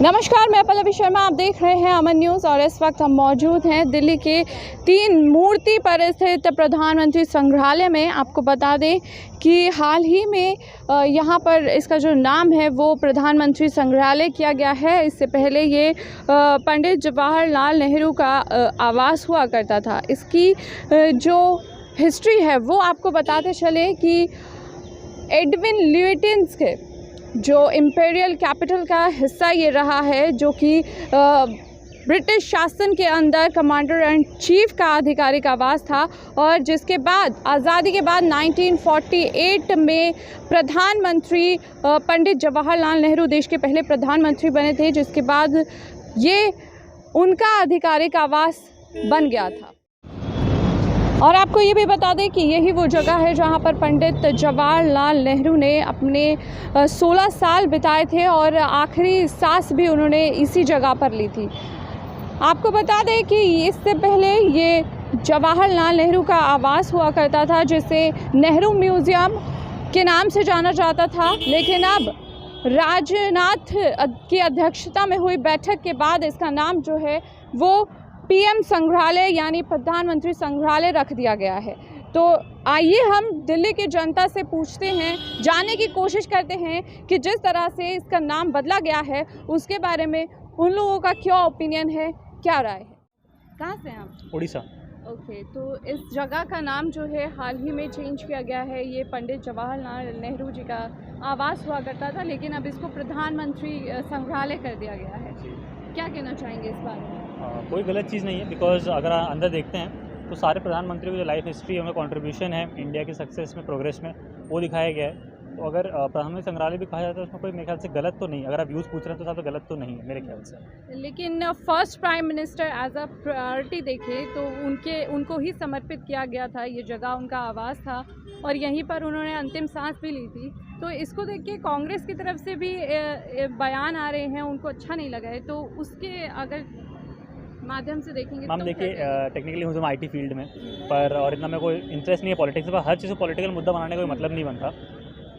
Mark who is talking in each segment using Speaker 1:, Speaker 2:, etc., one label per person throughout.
Speaker 1: नमस्कार, मैं पल्लवी शर्मा। आप देख रहे हैं अमन न्यूज़ और इस वक्त हम मौजूद हैं दिल्ली के 3 मूर्ति पर स्थित प्रधानमंत्री संग्रहालय में। आपको बता दें कि हाल ही में यहाँ पर इसका जो नाम है वो प्रधानमंत्री संग्रहालय किया गया है। इससे पहले ये पंडित जवाहरलाल नेहरू का आवास हुआ करता था। इसकी जो हिस्ट्री है वो आपको बताते चले कि एडविन ल्यूटियंस के जो इम्पेरियल कैपिटल का हिस्सा ये रहा है, जो कि ब्रिटिश शासन के अंदर कमांडर एंड चीफ का आधिकारिक आवास था, और जिसके बाद आज़ादी के बाद 1948 में प्रधानमंत्री पंडित जवाहरलाल नेहरू देश के पहले प्रधानमंत्री बने थे, जिसके बाद ये उनका आधिकारिक आवास बन गया था। और आपको ये भी बता दें कि यही वो जगह है जहाँ पर पंडित जवाहरलाल नेहरू ने अपने 16 साल बिताए थे और आखिरी सांस भी उन्होंने इसी जगह पर ली थी। आपको बता दें कि इससे पहले ये जवाहरलाल नेहरू का आवास हुआ करता था, जिसे नेहरू म्यूज़ियम के नाम से जाना जाता था, लेकिन अब राजनाथ की अध्यक्षता में हुई बैठक के बाद इसका नाम जो है वो पीएम संग्रहालय यानी प्रधानमंत्री संग्रहालय रख दिया गया है। तो आइए हम दिल्ली की जनता से पूछते हैं, जानने की कोशिश करते हैं कि जिस तरह से इसका नाम बदला गया है उसके बारे में उन लोगों का क्या ओपिनियन है, क्या राय है। कहाँ से हैं आप?
Speaker 2: उड़ीसा।
Speaker 1: ओके, तो इस जगह का नाम जो है हाल ही में चेंज किया गया है। ये पंडित जवाहरलाल नेहरू जी का आवास हुआ करता था, लेकिन अब इसको प्रधानमंत्री संग्रहालय कर दिया गया है। क्या कहना चाहेंगे इस बारे में?
Speaker 2: कोई गलत चीज़ नहीं है, बिकॉज अगर अंदर देखते हैं तो सारे प्रधानमंत्रियों की जो लाइफ हिस्ट्री है, उनका कंट्रीब्यूशन है इंडिया की सक्सेस में, प्रोग्रेस में, वो दिखाया गया है। तो अगर प्रधानमंत्री संग्रहालय भी कहा जाता है उसमें कोई मेरे ख्याल से गलत तो नहीं। अगर आप व्यूज़ पूछ रहे हैं तो साथ तो गलत तो नहीं है मेरे ख्याल से।
Speaker 1: लेकिन first prime minister as a priority देखें तो उनको ही समर्पित किया गया था, ये जगह उनका आवास था और यहीं पर उन्होंने अंतिम सांस भी ली थी। तो इसको देख के कांग्रेस की तरफ से भी बयान आ रहे हैं, उनको अच्छा नहीं लगा है। तो उसके अगर माध्यम से देखेंगे
Speaker 2: मैम,
Speaker 1: तो
Speaker 2: देखिए टेक्निकली हूँ तो मैं IT फील्ड में, पर और इतना मेरे को इंटरेस्ट नहीं है पॉलिटिक्स में। हर चीज़ को पॉलिटिकल मुद्दा बनाने का कोई मतलब नहीं बनता।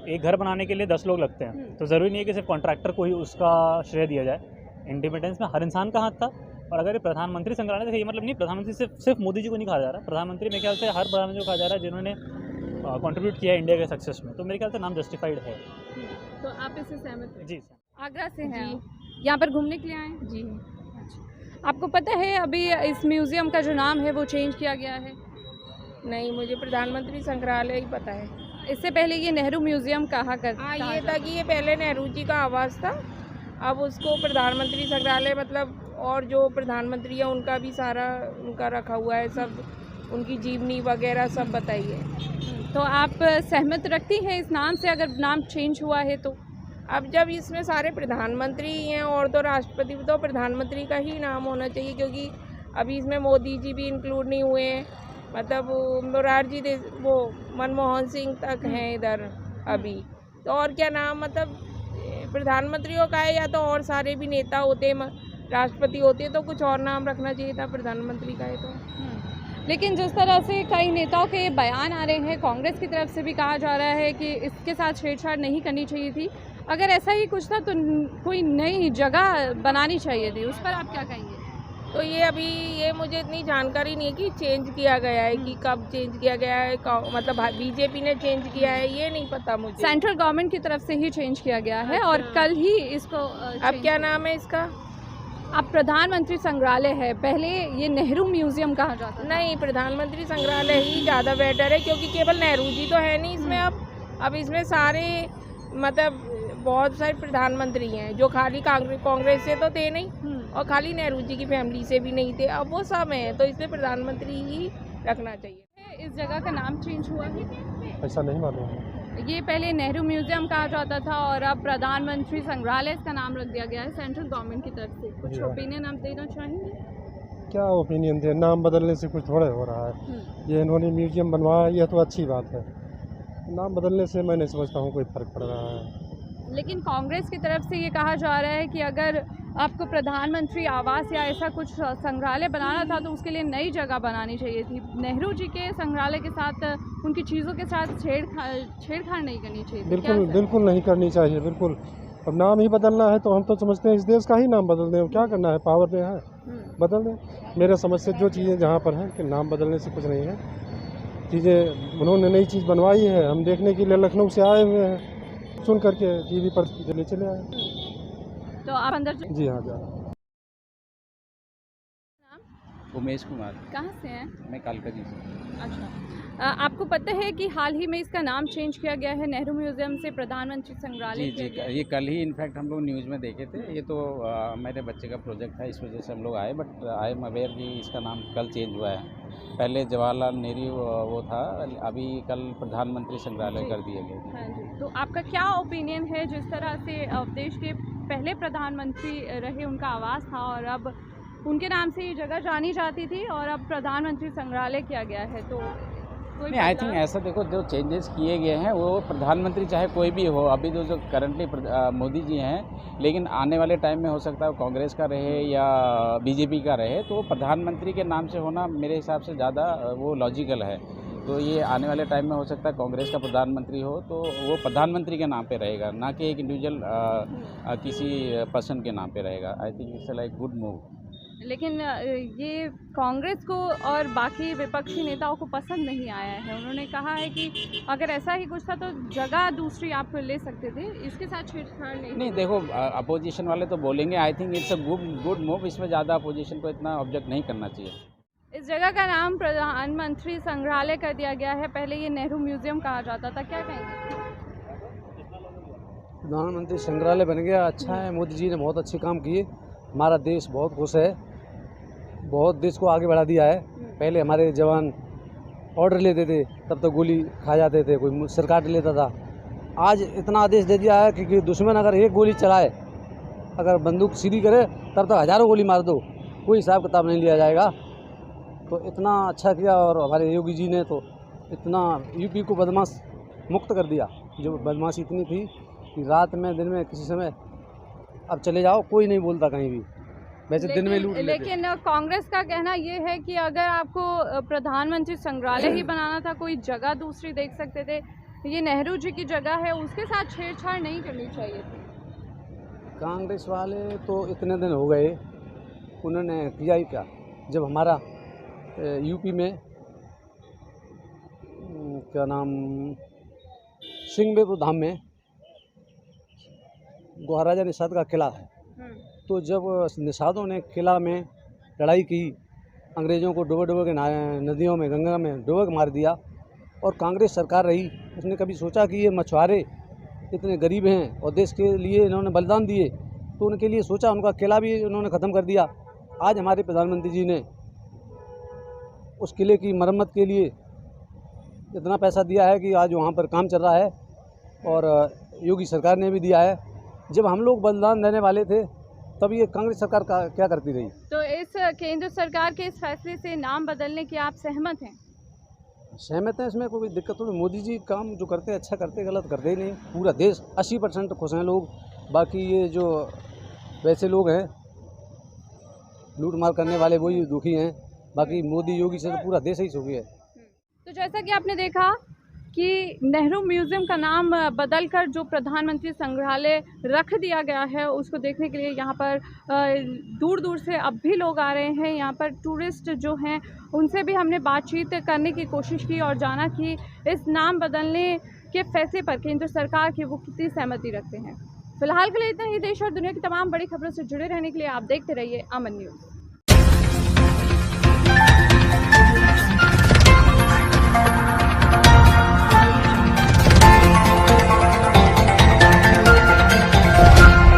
Speaker 2: एक घर बनाने के लिए 10 लोग लगते हैं, तो ज़रूरी नहीं है कि सिर्फ कॉन्ट्रैक्टर को ही उसका श्रेय दिया जाए। इंडिपेंडेंस में हर इंसान का हाथ था। और अगर ये प्रधानमंत्री संग्रहालय से ये मतलब नहीं, प्रधानमंत्री सिर्फ मोदी जी को नहीं कहा जा रहा। प्रधानमंत्री मेरे ख्याल से हर प्रधानमंत्री को कहा जा रहा है जिन्होंने कंट्रीब्यूट किया है इंडिया के सक्सेस में। तो मेरे ख्याल से नाम जस्टिफाइड है।
Speaker 1: तो आप इससे सहमत हैं?
Speaker 2: जी।
Speaker 1: आगरा से हैं यहाँ पर घूमने के लिए आए हैं?
Speaker 3: जी।
Speaker 1: आपको पता है अभी इस म्यूज़ियम का जो नाम है वो चेंज किया गया है?
Speaker 3: नहीं, मुझे प्रधानमंत्री संग्रहालय ही पता है।
Speaker 1: इससे पहले ये नेहरू म्यूज़ियम कहा करता
Speaker 3: हाँ, ये था कि ये पहले नेहरू जी का आवास था, अब उसको प्रधानमंत्री संग्रहालय, मतलब और जो प्रधानमंत्री है उनका भी सारा उनका रखा हुआ है, सब उनकी जीवनी वगैरह सब बताइए।
Speaker 1: तो आप सहमत रखती हैं इस नाम से, अगर नाम चेंज हुआ है तो?
Speaker 3: अब जब इसमें सारे प्रधानमंत्री हैं और तो राष्ट्रपति, तो प्रधानमंत्री का ही नाम होना चाहिए, क्योंकि अभी इसमें मोदी जी भी इंक्लूड नहीं हुए हैं। मतलब मोरारजी वो मनमोहन सिंह तक हैं इधर अभी। तो और क्या नाम, मतलब प्रधानमंत्रियों का है, या तो और सारे भी नेता होते, राष्ट्रपति होते, तो कुछ और नाम रखना चाहिए था। प्रधानमंत्री का है तो।
Speaker 1: लेकिन जिस तरह से कई नेताओं के बयान आ रहे हैं, कांग्रेस की तरफ से भी कहा जा रहा है कि इसके साथ छेड़छाड़ नहीं करनी चाहिए थी। अगर ऐसा ही कुछ था तो कोई नई जगह बनानी चाहिए थी, उस पर आप क्या कहेंगे?
Speaker 3: तो ये अभी ये मुझे इतनी जानकारी नहीं है कि चेंज किया गया है, कि कब चेंज किया गया है, मतलब बीजेपी ने चेंज किया है, ये नहीं पता मुझे।
Speaker 1: सेंट्रल गवर्नमेंट की तरफ से ही चेंज किया गया है। और कल ही इसको
Speaker 3: अब क्या नाम है इसका?
Speaker 1: अब प्रधानमंत्री संग्रहालय है, पहले ये नेहरू म्यूज़ियम कहा जाता था।
Speaker 3: नहीं, प्रधानमंत्री संग्रहालय ही ज़्यादा बेटर है, क्योंकि केवल नेहरू जी तो है नहीं इसमें। अब इसमें सारे मतलब बहुत सारे प्रधानमंत्री हैं जो खाली कांग्रेस से तो थे नहीं, और खाली नेहरू जी की फैमिली से भी नहीं थे, अब वो सब हैं। तो इसमें प्रधानमंत्री ही रखना चाहिए।
Speaker 1: इस जगह का नाम चेंज हुआ है?
Speaker 2: ऐसा नहीं मालूम।
Speaker 1: ये पहले नेहरू म्यूज़ियम कहा जाता था और अब प्रधानमंत्री संग्रहालय इसका नाम रख दिया गया है सेंट्रल गवर्नमेंट की तरफ से। कुछ ओपिनियन आप देना चाहेंगे?
Speaker 4: क्या ओपिनियन दे, नाम बदलने से कुछ थोड़ा हो रहा है। ये इन्होंने म्यूज़ियम बनवाया, यह तो अच्छी बात है। नाम बदलने से मैं नहीं समझता हूँ कोई फ़र्क पड़ रहा है।
Speaker 1: लेकिन कांग्रेस की तरफ से ये कहा जा रहा है कि अगर आपको प्रधानमंत्री आवास या ऐसा कुछ संग्रहालय बनाना था तो उसके लिए नई जगह बनानी चाहिए थी। नेहरू जी के संग्रहालय के साथ उनकी चीज़ों के साथ छेड़छाड़ नहीं करनी चाहिए थी।
Speaker 4: बिल्कुल नहीं करनी चाहिए। बिल्कुल अब नाम ही बदलना है तो हम तो समझते हैं इस देश का ही नाम बदल दें, क्या करना है, पावर में है बदल दें। मेरे समझ से जो चीज़ें जहाँ पर हैं कि नाम बदलने से कुछ नहीं है, चीज़ें उन्होंने नई चीज़ बनवाई है, हम देखने के लिए लखनऊ से आए हुए हैं, सुन करके टीवी पर चले आए।
Speaker 1: तो आप अंदर
Speaker 4: जी हाँ जा
Speaker 5: उमेश कुमार।
Speaker 1: कहाँ से हैं?
Speaker 5: मैं कालका जी से।
Speaker 1: अच्छा, आपको पता है कि हाल ही में इसका नाम चेंज किया गया है नेहरू म्यूजियम से प्रधानमंत्री संग्रहालय
Speaker 5: जी
Speaker 1: किया
Speaker 5: जी
Speaker 1: गया है।
Speaker 5: ये कल ही इनफैक्ट हम लोग न्यूज़ में देखे थे। ये तो मेरे बच्चे का प्रोजेक्ट था, इस वजह से हम लोग आए, बट आई एम अवेयर कि इसका नाम कल चेंज हुआ है। पहले जवाहरलाल नेहरू वो था, अभी कल प्रधानमंत्री संग्रहालय कर दिए गए।
Speaker 1: हाँ जी, तो आपका क्या ओपिनियन है जिस तरह से देश के पहले प्रधानमंत्री रहे, उनका आवास था और अब उनके नाम से ये जगह जानी जाती थी और अब प्रधानमंत्री संग्रहालय किया गया है, तो कोई
Speaker 5: नहीं, आई थिंक
Speaker 1: बदलाव?
Speaker 5: ऐसा देखो, जो चेंजेस किए गए हैं वो प्रधानमंत्री चाहे कोई भी हो, अभी जो करंटली मोदी जी हैं, लेकिन आने वाले टाइम में हो सकता है कांग्रेस का रहे या बीजेपी का रहे, तो प्रधानमंत्री के नाम से होना मेरे हिसाब से ज़्यादा वो लॉजिकल है। तो ये आने वाले टाइम में हो सकता है कांग्रेस का प्रधानमंत्री हो तो वो प्रधानमंत्री के नाम पे रहेगा, ना कि एक इंडिविजुअल किसी पर्सन के नाम पे रहेगा। I think it's like good move.
Speaker 1: लेकिन ये कांग्रेस को और बाकी विपक्षी नेताओं को पसंद नहीं आया है। उन्होंने कहा है कि अगर ऐसा ही कुछ था तो जगह दूसरी आप ले सकते थे, इसके साथ छेड़छाड़ नहीं।
Speaker 5: देखो, अपोजिशन वाले तो बोलेंगे, I think it's a good move. इसमें ज़्यादा अपोजिशन को इतना ऑब्जेक्ट नहीं करना चाहिए।
Speaker 1: इस जगह का नाम प्रधानमंत्री संग्रहालय कर दिया गया है, पहले ये नेहरू म्यूजियम कहा जाता था, क्या कहेंगे?
Speaker 6: प्रधानमंत्री संग्रहालय बन गया, अच्छा है। मोदी जी ने बहुत अच्छे काम किए, हमारा देश बहुत खुश है, बहुत देश को आगे बढ़ा दिया है। पहले हमारे जवान ऑर्डर लेते थे तब तो गोली खा जाते थे, कोई सरकार लेता था। आज इतना आदेश दे दिया है कि दुश्मन अगर एक गोली चलाए, अगर बंदूक सीधी करे, तब तक हज़ारों गोली मार दो, कोई हिसाब किताब नहीं लिया जाएगा। तो इतना अच्छा किया और हमारे योगी जी ने तो इतना यूपी को बदमाश मुक्त कर दिया। जो बदमाशी इतनी थी कि रात में दिन में किसी समय अब चले जाओ, कोई नहीं बोलता कहीं भी, वैसे दिन में लूट लेते।
Speaker 1: लेकिन कांग्रेस का कहना ये है कि अगर आपको प्रधानमंत्री संग्रहालय ही बनाना था, कोई जगह दूसरी देख सकते थे, ये नेहरू जी की जगह है, उसके साथ छेड़छाड़ नहीं करनी चाहिए थी।
Speaker 6: कांग्रेस वाले तो इतने दिन हो गए, उन्होंने किया ही क्या। जब हमारा यूपी में क्या नाम सिंहवेपुर धाम में महाराजा निषाद का किला है, तो जब निषादों ने किला में लड़ाई की, अंग्रेज़ों को डुबो के नदियों में, गंगा में डुबो के मार दिया, और कांग्रेस सरकार रही, उसने कभी सोचा कि ये मछुआरे इतने गरीब हैं और देश के लिए इन्होंने बलिदान दिए, तो उनके लिए सोचा, उनका किला भी उन्होंने ख़त्म कर दिया। आज हमारे प्रधानमंत्री जी ने उस किले की मरम्मत के लिए इतना पैसा दिया है कि आज वहाँ पर काम चल रहा है, और योगी सरकार ने भी दिया है। जब हम लोग बलिदान देने वाले थे तब ये कांग्रेस सरकार का क्या करती रही।
Speaker 1: तो इस केंद्र सरकार के इस फैसले से नाम बदलने की आप सहमत हैं?
Speaker 6: सहमत हैं, इसमें कोई दिक्कत नहीं। मोदी जी काम जो करते हैं अच्छा करते, गलत करते ही नहीं। पूरा देश 80% खुश हैं लोग, बाकी ये जो वैसे लोग हैं लूट मार करने वाले वही दुखी हैं, बाकी मोदी योगी से तो पूरा देश ही सुखी है।
Speaker 1: तो जैसा कि आपने देखा कि नेहरू म्यूज़ियम का नाम बदलकर जो प्रधानमंत्री संग्रहालय रख दिया गया है, उसको देखने के लिए यहाँ पर दूर दूर से अब भी लोग आ रहे हैं। यहाँ पर टूरिस्ट जो हैं उनसे भी हमने बातचीत करने की कोशिश की और जाना कि इस नाम बदलने के फैसले पर केंद्र सरकार की वो कितनी सहमति रखते हैं। फिलहाल के लिए इतना ही। देश और दुनिया की तमाम बड़ी खबरों से जुड़े रहने के लिए आप देखते रहिए अमन न्यूज़।